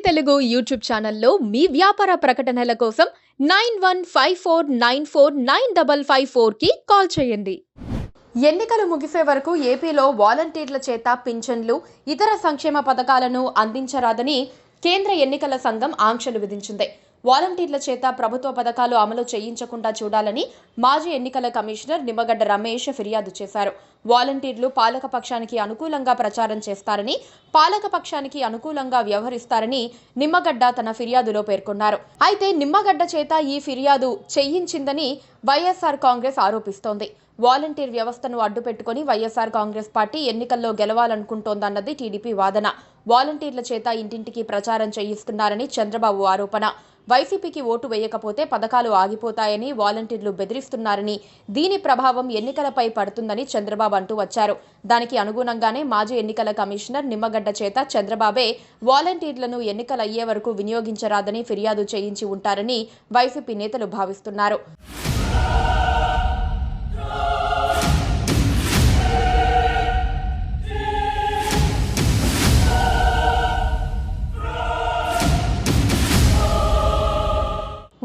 Telugu YouTube ఛానల్లో మీ వ్యాపార ప్రకటనల కోసం 9154949554 కి కాల్ చేయండి. ఎన్నికలు ముగిసే వరకు ఏపీలో వాలంటీర్ల చేత పింఛన్లు, ఇతర సంక్షేమ పథకాలను అందించరాదని కేంద్ర ఎన్నికల సంఘం ఆంక్షలు విధించింది. వాలంటీర్ల చేత ప్రభుత్వ పథకాలు అమలు చేయించకుండా చూడాలని మాజీ ఎన్నికల కమిషనర్ నిమ్మగడ్డ రమేష్ ఫిర్యాదు చేశారు. వాలంటీర్లు పాలకపక్షానికి అనుకూలంగా ప్రచారం చేస్తారని, పాలకపక్షానికి అనుకూలంగా వ్యవహరిస్తారని నిమ్మగడ్డ తన ఫిర్యాదులో పేర్కొన్నారు. అయితే నిమ్మగడ్డ చేత ఈ ఫిర్యాదు చేయించిందని వైఎస్ఆర్ కాంగ్రెస్ ఆరోపిస్తోంది. వాలంటీర్ వ్యవస్థను అడ్డుపెట్టుకుని వైఎస్ఆర్ కాంగ్రెస్ పార్టీ ఎన్నికల్లో గెలవాలనుకుంటోందన్నది టీడీపీ వాదన. వాలంటీర్ల చేత ఇంటింటికి ప్రచారం చేయిస్తున్నారని చంద్రబాబు ఆరోపణ. వైసీపీకి ఓటు వేయకపోతే పథకాలు ఆగిపోతాయని వాలంటీర్లు బెదిరిస్తున్నారని, దీని ప్రభావం ఎన్నికలపై పడుతుందని చంద్రబాబు అంటూ వచ్చారు. దానికి అనుగుణంగానే మాజీ ఎన్నికల కమిషనర్ నిమ్మగడ్డ చేత చంద్రబాబే వాలంటీర్లను ఎన్నికలయ్యే వరకు వినియోగించరాదని ఫిర్యాదు చేయించి ఉంటారని వైసీపీ నేతలు భావిస్తున్నారు.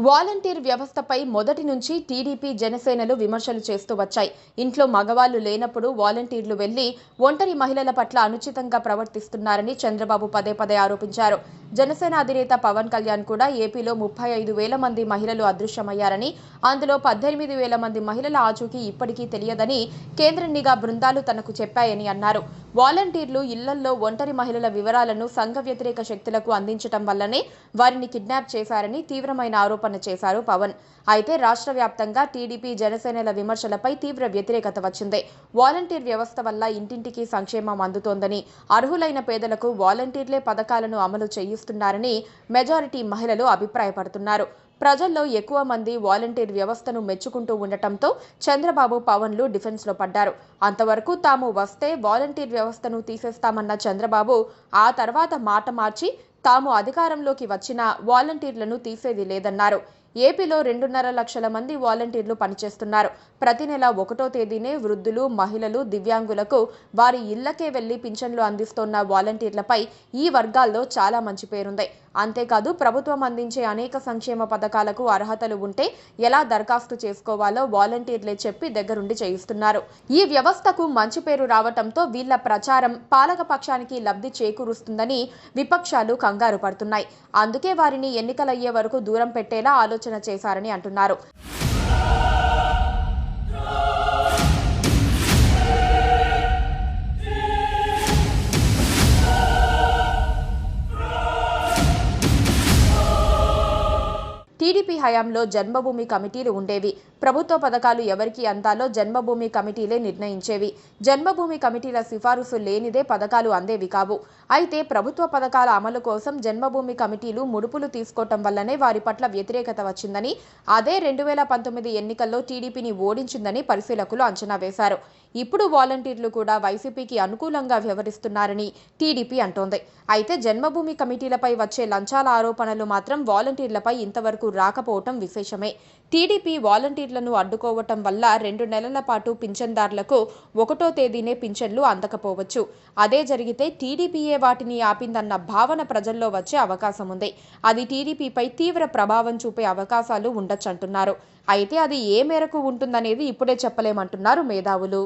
వాలంటీర్ వ్యవస్థపై మొదటి నుంచి టీడీపీ, జనసేనలు విమర్శలు చేస్తూ వచ్చాయి. ఇంట్లో మగవాళ్లు లేనప్పుడు వాలంటీర్లు వెళ్లి ఒంటరి మహిళల పట్ల అనుచితంగా ప్రవర్తిస్తున్నారని చంద్రబాబు పదే పదే ఆరోపించారు. జనసేన అధినేత పవన్ కళ్యాణ్ కూడా ఏపీలో 35,000 మంది మహిళలు అదృశ్యమయ్యారని, అందులో 18,000 మంది మహిళల ఆచూకీ ఇప్పటికీ తెలియదని కేంద్ర నిఘా బృందాలు తనకు చెప్పాయని అన్నారు. వాలంటీర్లు ఇళ్లల్లో ఒంటరి మహిళల వివరాలను సంఘ వ్యతిరేక శక్తులకు అందించడం వల్లనే వారిని కిడ్నాప్ చేశారని తీవ్రమైన ఆరోపణ చేశారు పవన్. అయితే రాష్ట్ర వ్యాప్తంగా టీడీపీ, జనసేనల విమర్శలపై తీవ్ర వ్యతిరేకత వచ్చింది. వాలంటీర్ వ్యవస్థ వల్ల ఇంటింటికి సంక్షేమం అందుతోందని, అర్హులైన పేదలకు వాలంటీర్లే పథకాలను అమలు చేయిస్తున్నారని మెజారిటీ మహిళలు అభిప్రాయపడుతున్నారు. ప్రజల్లో ఎక్కువ మంది వాలంటీర్ వ్యవస్థను మెచ్చుకుంటూ ఉండటంతో చంద్రబాబు, పవన్లు డిఫెన్స్లో పడ్డారు. అంతవరకు తాము వస్తే వాలంటీర్ వ్యవస్థను తీసేస్తామన్న చంద్రబాబు ఆ తర్వాత మాట మార్చి తాము అధికారంలోకి వచ్చినా వాలంటీర్లను తీసేది లేదన్నారు. ఏపీలో 2.5 లక్షల మంది వాలంటీర్లు పనిచేస్తున్నారు. ప్రతి నెల 1వ తేదీనే వృద్ధులు, మహిళలు, దివ్యాంగులకు వారి ఇళ్లకే వెళ్లి పింఛన్లు అందిస్తోన్న వాలంటీర్లపై ఈ వర్గాల్లో చాలా మంచి పేరుంది. అంతేకాదు ప్రభుత్వం అందించే అనేక సంక్షేమ పథకాలకు అర్హతలు ఉంటే ఎలా దరఖాస్తు చేసుకోవాలో వాలంటీర్లే చెప్పి దగ్గరుండి చేయిస్తున్నారు. ఈ వ్యవస్థకు మంచి పేరు రావటంతో వీళ్ల ప్రచారం పాలకపక్షానికి లబ్ధి చేకూరుస్తుందని విపక్షాలు కంగారు పడుతున్నాయి. అందుకే వారిని ఎన్నికలయ్యే వరకు దూరం పెట్టేలా ఆలోచన చేశారని అంటున్నారు. టీడీపీ హయాంలో జన్మభూమి కమిటీలు ఉండేవి. ప్రభుత్వ పథకాలు ఎవరికి అందాలో జన్మభూమి కమిటీలే నిర్ణయించేవి. జన్మభూమి కమిటీల సిఫారసు లేనిదే పథకాలు అందేవి కావు. అయితే ప్రభుత్వ పథకాల అమలు కోసం జన్మభూమి కమిటీలు ముడుపులు తీసుకోవటం వల్లనే వారి పట్ల వ్యతిరేకత వచ్చిందని, అదే 2019 ఎన్నికల్లో టీడీపీని ఓడించిందని పరిశీలకులు అంచనా వేశారు. ఇప్పుడు వాలంటీర్లు కూడా వైసీపీకి అనుకూలంగా వ్యవహరిస్తున్నారని టీడీపీ అంటోంది. అయితే జన్మభూమి కమిటీలపై వచ్చే లంచాల ఆరోపణలు మాత్రం వాలంటీర్లపై ఇంతవరకు రాకపోవటం విశేషమే. టీడీపీ వాలంటీర్లను అడ్డుకోవటం వల్ల 2 నెలల పాటు పింఛన్దారులకు 1వ తేదీనే పింఛన్లు అందకపోవచ్చు. అదే జరిగితే టీడీపీయే వాటిని ఆపిందన్న భావన ప్రజల్లో వచ్చే అవకాశం ఉంది. అది టీడీపీపై తీవ్ర ప్రభావం చూపే అవకాశాలు ఉండొచ్చంటున్నారు. అయితే అది ఏ మేరకు ఉంటుందనేది ఇప్పుడే చెప్పలేమంటున్నారు మేధావులు.